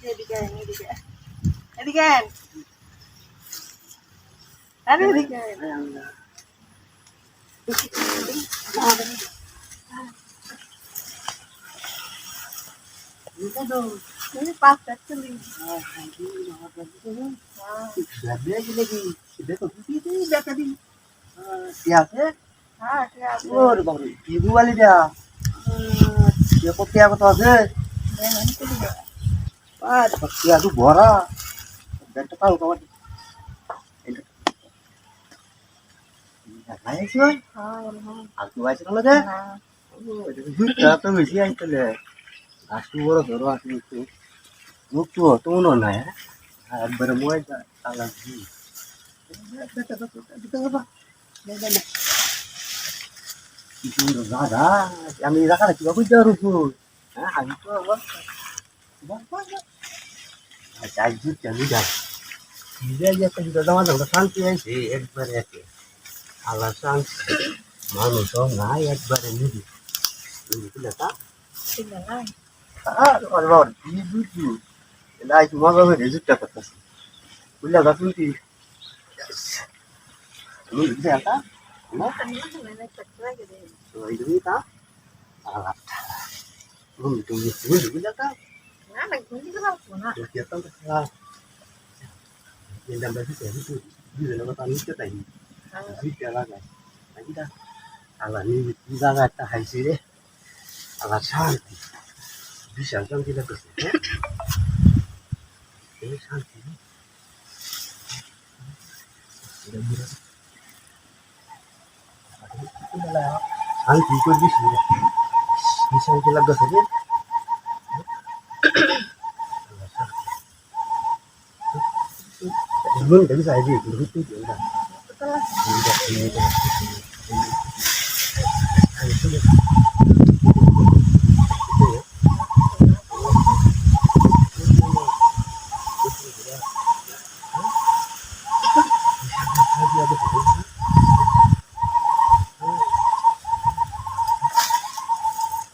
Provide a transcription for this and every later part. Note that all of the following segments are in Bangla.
এদিকে আয়, এদিকে আয়। এদিকে আয়। আরে এদিকে আয়। এই ৫৪ হ্যাঁ, ঠিক আছে। ভরা ব্যাগটা পাও তোমার হ্যাঁ, হ্যাঁ। আর তো আছে না না, তো বেশি আইতলে আসু বড় ধরো আসি একটু মুখ তো তো মনে নাই হ্যাঁ একবারে মোবাইল চালা দাদা আমি রাখা রাখি বাবু যাওয়ার উপর হ্যাঁ আমি তো যাই জিত আমি যাই নিজে একটা জুতো জামা দাম শান্তি আইছে একবারে একে আল্লাহ শান্তি মানুষও নাই একবারে নিবি বুঝলে তা ঠিক না। আর অলর কি বুঝু লাই মজা হয়ে জুতটা করতেছি বুঝলে দা শুনতি তুমি বুঝলে তা না ওই তুমি তা আল্লাহ তুমি বুঝলে তা না, না, ঘুম থেকে পারবো না। তো কেতন তা yang dapat itu di dalam tanah itu tadi di dalam kan lagi dah alat ini bisa kata hasil deh alat santi bisa kan kita kesini ini santi sudah berapa itu adalah santi itu bisa kita kesini belum dari saya di itu dia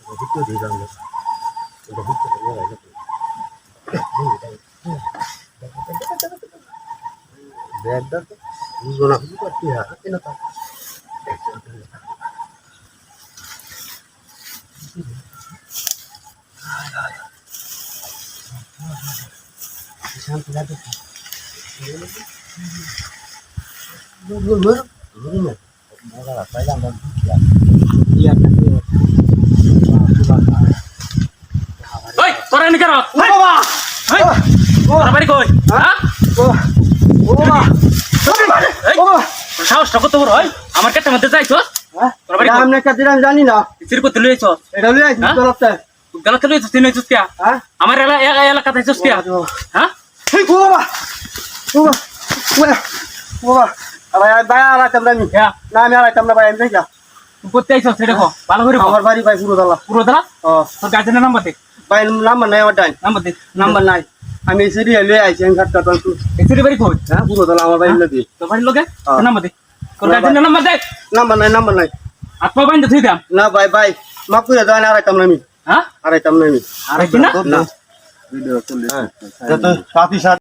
itu di dalam udah itu beda tuh zona itu pasti ya ini apa sampai ada belum mana saya nggak bisa lihat nanti ওই তোরা এনে কেন বাবা ওই তোরা বাড়ি কই হ্যাঁ ও বাবা এই সাহসটা কত বড় হয় আমার কাছে মধ্যে যাইছো তোরা বাড়ি কই আমি একটা দিন জানি না সির করতে লইছো এটা লই আইছি চলতে গলত লইছো তিন হইছো কিয়া হ্যাঁ আমার এলাকাতে আইছো কিয়া হ্যাঁ এই বাবা বাবা বাবা আবার ভাই আলাইতাম না আমি না আমি আলাইতাম না ভাই আমি যাই তুই করতে আইছো সেটা কো ভালো করে আমার বাড়ি ভাই পুরো দালা ও তোর গার্জেনের নাম্বার দে ভাই নাম্বার নাই আমার ডাই নাম্বার দে নাম্বার নাই আমি সিরিয়াল লই আইছি আমি ঘাটটা তো এসির বাড়ি কই হ্যাঁ পুরো দল আমার বাড়ি লাগি তোর বাড়ির লোকে নাম্বার দে তোর গার্জেনের নাম্বার দে নাম্বার নাই আত্মা বাইন্ধ থুই দাম না ভাই ভাই মাফ করে দাও না আড়াইতাম না আমি হ্যাঁ আড়াইতাম না আমি আরে কি না না ভিডিও চলছে যত সাথী